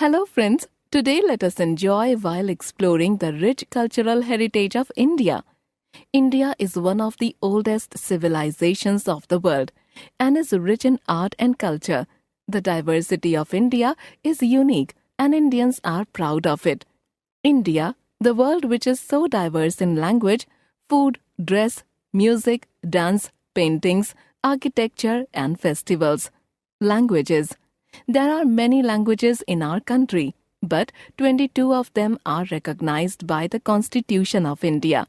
Hello, friends. Today, let us enjoy while exploring the rich cultural heritage of India. India is one of the oldest civilizations of the world and is rich in art and culture. The diversity of India is unique, and Indians are proud of it. India, the world which is so diverse in language, food, dress, music, dance, paintings, architecture, and festivals. Languages. There are many languages in our country, but 22 of them are recognized by the Constitution of India.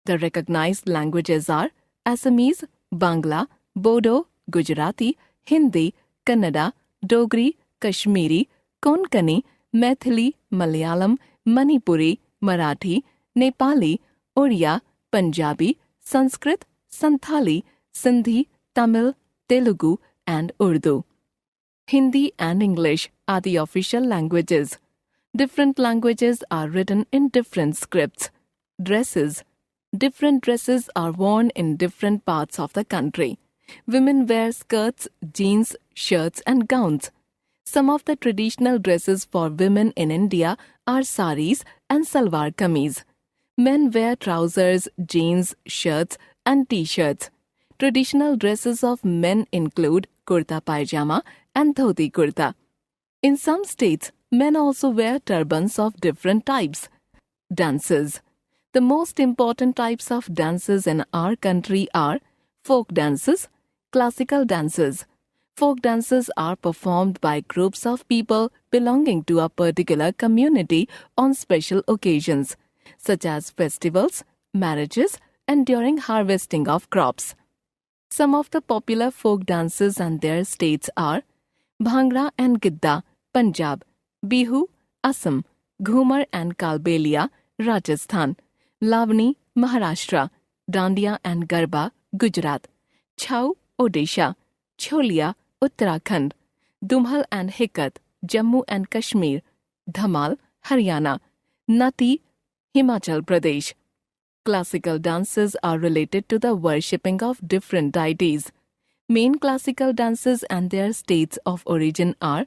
The recognized languages are Assamese, Bangla, Bodo, Gujarati, Hindi, Kannada, Dogri, Kashmiri, Konkani, Maithili, Malayalam, Manipuri, Marathi, Nepali, Oriya, Punjabi, Sanskrit, Santhali, Sindhi, Tamil, Telugu, and Urdu. Hindi and English are the official languages. Different languages are written in different scripts. Dresses. Different dresses are worn in different parts of the country. Women wear skirts, jeans, shirts, and gowns. Some of the traditional dresses for women in India are saris and salwar kameez. Men wear trousers, jeans, shirts, and t-shirts. Traditional dresses of men include kurta pajama and dhoti kurta. In some states, men also wear turbans of different types. Dances. The most important types of dances in our country are folk dances, classical dances. Folk dances are performed by groups of people belonging to a particular community on special occasions, such as festivals, marriages, and during harvesting of crops. Some of the popular folk dances and their states are Bhangra and Gidda, Punjab; Bihu, Assam; Ghumar and Kalbelia, Rajasthan; Lavani, Maharashtra; Dandiya and Garba, Gujarat; Chhau, Odisha; Cholia, Uttarakhand; Dumhal and Hikat, Jammu and Kashmir; Dhamal, Haryana; Nati, Himachal Pradesh. Classical dances are related to the worshipping of different deities. Main classical dances and their states of origin are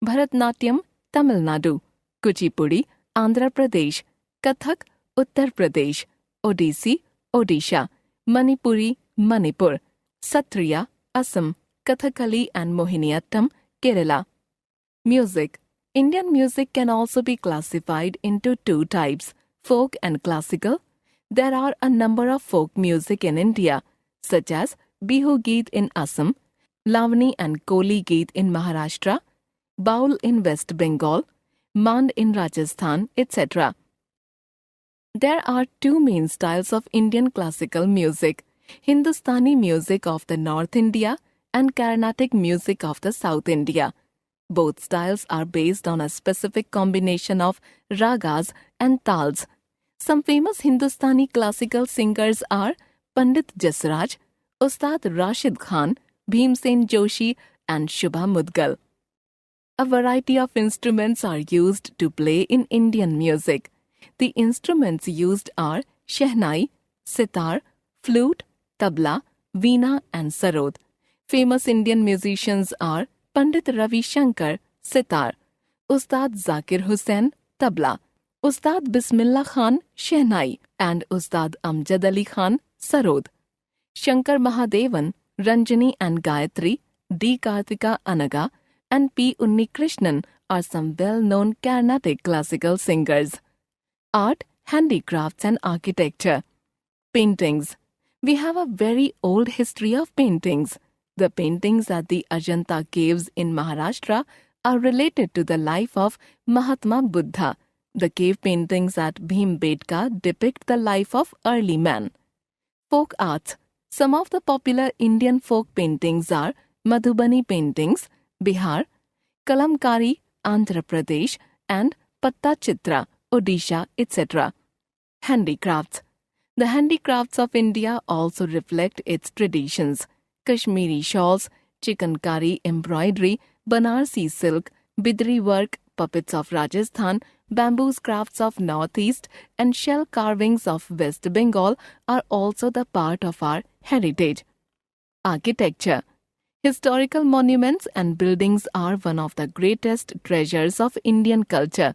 Bharatnatyam, Tamil Nadu; Kuchipudi, Andhra Pradesh; Kathak, Uttar Pradesh; Odissi, Odisha; Manipuri, Manipur; Satriya, Assam; Kathakali and Mohiniyattam, Kerala. Music. Indian music can also be classified into two types, folk and classical. There are a number of folk music in India, such as Bihu Geet in Assam, Lavani and Koli Geet in Maharashtra, Baul in West Bengal, Mand in Rajasthan, etc. There are two main styles of Indian classical music: Hindustani music of the North India and Carnatic music of the South India. Both styles are based on a specific combination of ragas and tals. Some famous Hindustani classical singers are Pandit Jasraj, Ustad Rashid Khan, Bhimsen Joshi, and Shubha Mudgal. A variety of instruments are used to play in Indian music. The instruments used are shehnai, sitar, flute, tabla, veena, and sarod. Famous Indian musicians are Pandit Ravi Shankar, sitar; Ustad Zakir Hussain, tabla; Ustad Bismillah Khan, shehnai; and Ustad Amjad Ali Khan, sarod. Shankar Mahadevan, Ranjani and Gayatri, D. Kartika Anaga, and P. Unnikrishnan are some well-known Carnatic classical singers. Art, handicrafts and architecture. Paintings. We have a very old history of paintings. The paintings at the Ajanta caves in Maharashtra are related to the life of Mahatma Buddha. The cave paintings at Bhimbetka depict the life of early man. Folk arts. Some of the popular Indian folk paintings are Madhubani paintings, Bihar; Kalamkari, Andhra Pradesh; and Pattachitra, Odisha, etc. Handicrafts. The handicrafts of India also reflect its traditions. Kashmiri shawls, chikankari embroidery, Banarsi silk, bidri work, puppets of Rajasthan, bamboo crafts of Northeast, and shell carvings of West Bengal are also the part of our heritage. Architecture. Historical monuments and buildings are one of the greatest treasures of Indian culture.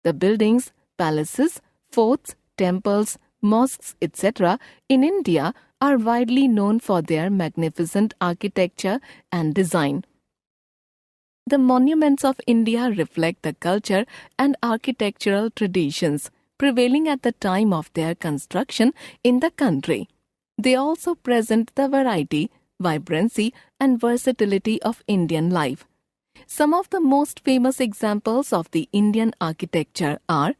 The buildings, palaces, forts, temples, mosques, etc. in India are widely known for their magnificent architecture and design. The monuments of India reflect the culture and architectural traditions prevailing at the time of their construction in the country. They also present the variety, vibrancy, and versatility of Indian life. Some of the most famous examples of the Indian architecture are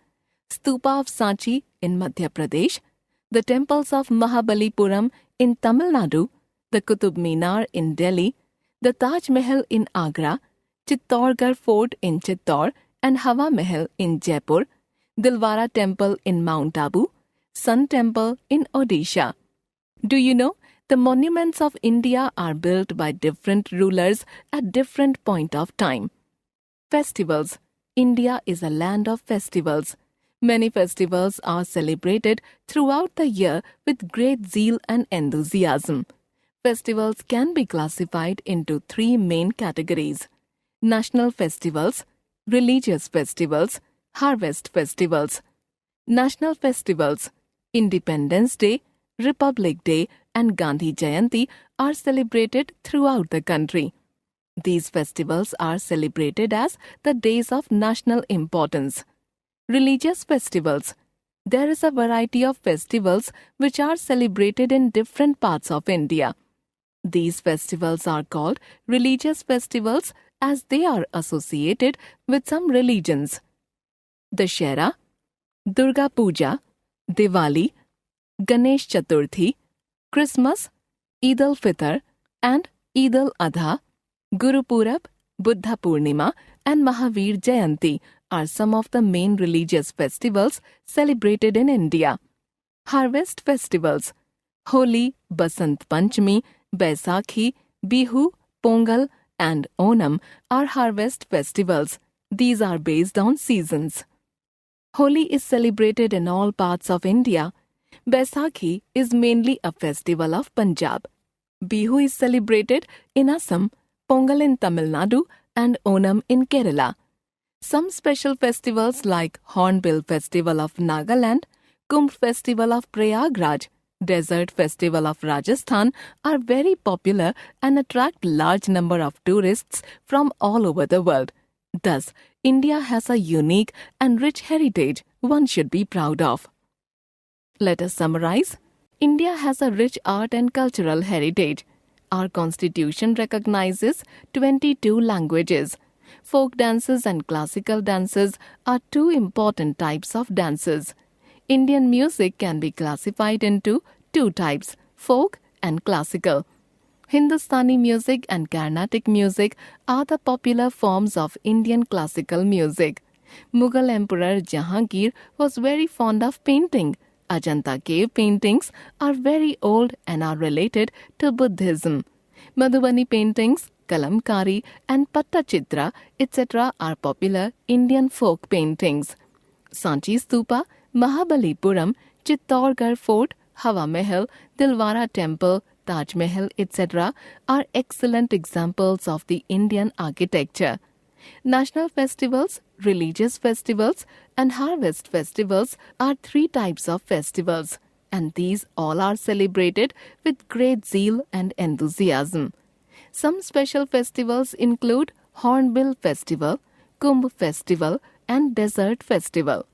Stupa of Sanchi in Madhya Pradesh, the temples of Mahabalipuram in Tamil Nadu, the Qutub Minar in Delhi, the Taj Mahal in Agra, Chittorgarh Fort in Chittor and Hawa Mahal in Jaipur, Dilwara Temple in Mount Abu, Sun Temple in Odisha. Do you know, the monuments of India are built by different rulers at different point of time. Festivals. India is a land of festivals. Many festivals are celebrated throughout the year with great zeal and enthusiasm. Festivals can be classified into three main categories: national festivals, religious festivals, harvest festivals. National festivals, Independence Day, Republic Day, and Gandhi Jayanti are celebrated throughout the country. These festivals are celebrated as the days of national importance. Religious festivals. There is a variety of festivals which are celebrated in different parts of India. These festivals are called religious festivals as they are associated with some religions. Dussehra, Durga Puja, Diwali, Ganesh Chaturthi, Christmas, Eid al-Fitr and Eid al-Adha, Guru Purab, Buddha Purnima and Mahavir Jayanti are some of the main religious festivals celebrated in India. Harvest festivals. Holi, Basant Panchami, Baisakhi, Bihu, Pongal and Onam are harvest festivals. These are based on seasons. Holi is celebrated in all parts of India. Baisakhi is mainly a festival of Punjab. Bihu is celebrated in Assam, Pongal in Tamil Nadu and Onam in Kerala. Some special festivals like Hornbill Festival of Nagaland, Kumbh Festival of Prayagraj, Desert Festival of Rajasthan are very popular and attract large number of tourists from all over the world. Thus, India has a unique and rich heritage one should be proud of. Let us summarize. India has a rich art and cultural heritage. Our constitution recognizes 22 languages. Folk dances and classical dances are two important types of dances. Indian music can be classified into two types, folk and classical. Hindustani music and Carnatic music are the popular forms of Indian classical music. Mughal Emperor Jahangir was very fond of painting. Ajanta cave paintings are very old and are related to Buddhism. Madhubani paintings, Kalamkari and Pattachitra, etc. are popular Indian folk paintings. Sanchi Stupa, Mahabalipuram, Chittorgarh Fort, Hawa Mahal, Dilwara Temple, Taj Mahal, etc. are excellent examples of the Indian architecture. National festivals, religious festivals, and harvest festivals are three types of festivals, and these all are celebrated with great zeal and enthusiasm. Some special festivals include Hornbill Festival, Kumbh Festival, and Desert Festival.